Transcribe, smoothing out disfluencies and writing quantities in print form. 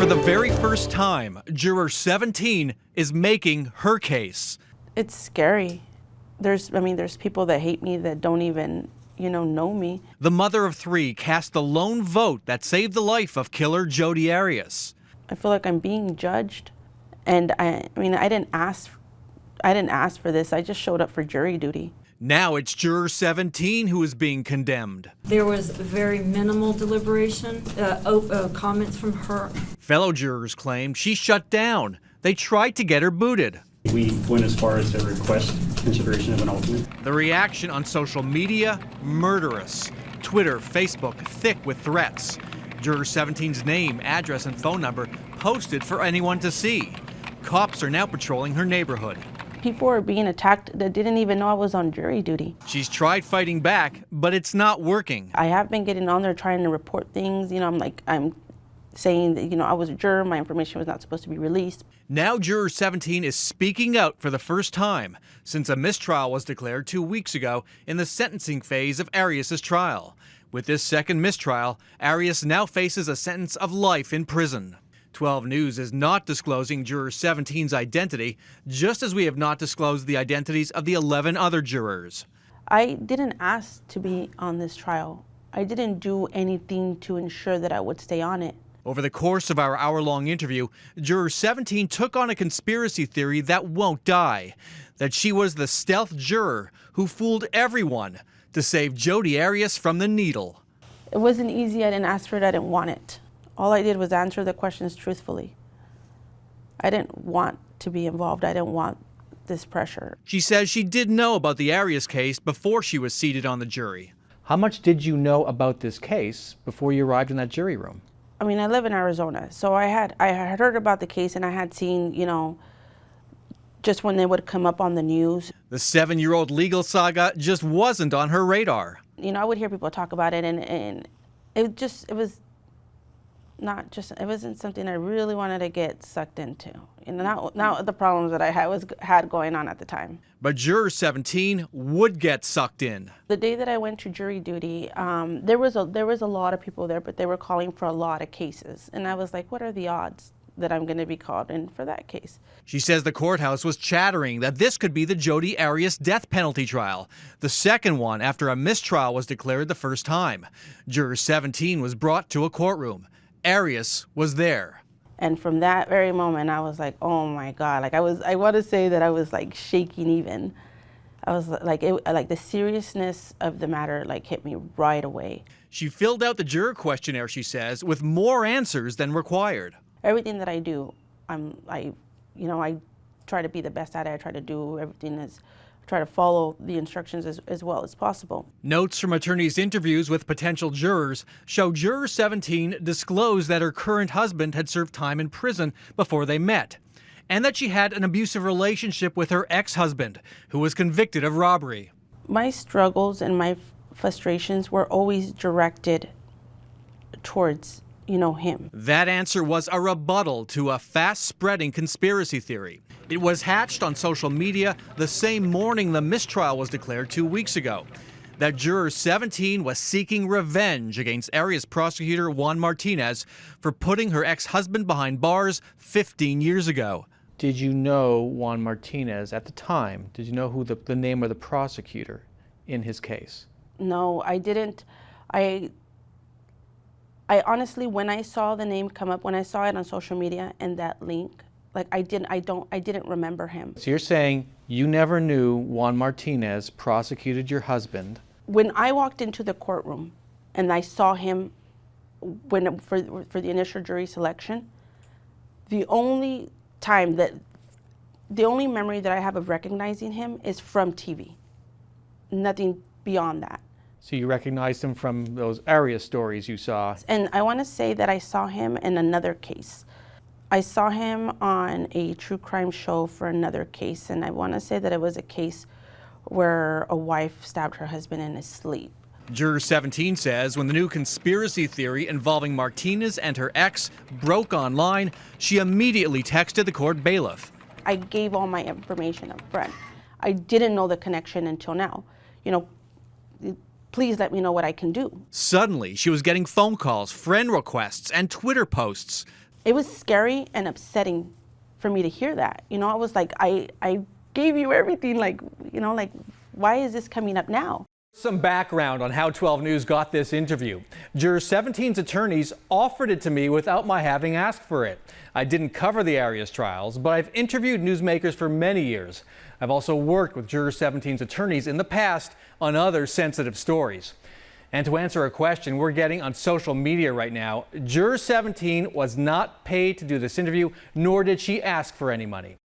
For the very first time, juror 17 is making her case. It's scary. There's people that hate me that don't even, know me. The mother of three cast the lone vote that saved the life of killer Jodi Arias. I feel like I'm being judged, and I didn't ask for this. I just showed up for jury duty. Now it's juror 17 who is being condemned. There was very minimal deliberation, comments from her. Fellow jurors claimed she shut down. They tried to get her booted. We went as far as to request consideration of an alternate. The reaction on social media, murderous. Twitter, Facebook, thick with threats. Juror 17's name, address, and phone number posted for anyone to see. Cops are now patrolling her neighborhood. People are being attacked that didn't even know I was on jury duty. She's tried fighting back, but it's not working. I have been getting on there trying to report things. I'm saying that, I was a juror, my information was not supposed to be released. Now juror 17 is speaking out for the first time since a mistrial was declared 2 weeks ago in the sentencing phase of Arias' trial. With this second mistrial, Arias now faces a sentence of life in prison. 12 News is not disclosing juror 17's identity, just as we have not disclosed the identities of the 11 other jurors. I didn't ask to be on this trial. I didn't do anything to ensure that I would stay on it. Over the course of our hour-long interview, juror 17 took on a conspiracy theory that won't die, that she was the stealth juror who fooled everyone to save Jodi Arias from the needle. It wasn't easy. I didn't ask for it. I didn't want it. All I did was answer the questions truthfully. I didn't want to be involved. I didn't want this pressure. She says she did know about the Arias case before she was seated on the jury. How much did you know about this case before you arrived in that jury room? I live in Arizona, so I had heard about the case, and I had seen, just when they would come up on the news. The 7-year-old legal saga just wasn't on her radar. I would hear people talk about it, and it wasn't something I really wanted to get sucked into. Not the problems that I had going on at the time. But juror 17 would get sucked in. The day that I went to jury duty, there was a lot of people there, but they were calling for a lot of cases, and I was like, what are the odds that I'm going to be called in for that case? She says the courthouse was chattering that this could be the Jodi Arias death penalty trial, the second one after a mistrial was declared the first time. Juror 17 was brought to a courtroom. Arias was there. And from that very moment, I was like, oh my God. I want to say that I was shaking even. I was the seriousness of the matter hit me right away. She filled out the juror questionnaire, she says, with more answers than required. Everything that I do, I try to be the best at it. I try to do everything try to follow the instructions as well as possible. Notes from attorneys' interviews with potential jurors show juror 17 disclosed that her current husband had served time in prison before they met, and that she had an abusive relationship with her ex-husband, who was convicted of robbery. My struggles and my frustrations were always directed towards him. That answer was a rebuttal to a fast-spreading conspiracy theory. It was hatched on social media the same morning the mistrial was declared 2 weeks ago. That juror 17 was seeking revenge against Arias prosecutor Juan Martinez for putting her ex-husband behind bars 15 years ago. Did you know Juan Martinez at the time? Did you know who the name of the prosecutor in his case? No, I didn't. I honestly, when I saw the name come up, when I saw it on social media and that link, I didn't remember him. So you're saying you never knew Juan Martinez prosecuted your husband? When I walked into the courtroom and I saw him for the initial jury selection, the only memory that I have of recognizing him is from TV. Nothing beyond that. So you recognized him from those Arias stories you saw? And I want to say that I saw him in another case. I saw him on a true crime show for another case, and I want to say that it was a case where a wife stabbed her husband in his sleep. Juror 17 says when the new conspiracy theory involving Martinez and her ex broke online, she immediately texted the court bailiff. I gave all my information up front. I didn't know the connection until now. Please let me know what I can do. Suddenly, she was getting phone calls, friend requests, and Twitter posts. It was scary and upsetting for me to hear that. You know, I was like, I gave you everything, like, you know, like, why is this coming up now? Some background on how 12 News got this interview. Juror 17's attorneys offered it to me without my having asked for it. I didn't cover the Arias trials, but I've interviewed newsmakers for many years. I've also worked with Juror 17's attorneys in the past on other sensitive stories. And to answer a question we're getting on social media right now, Juror 17 was not paid to do this interview, nor did she ask for any money.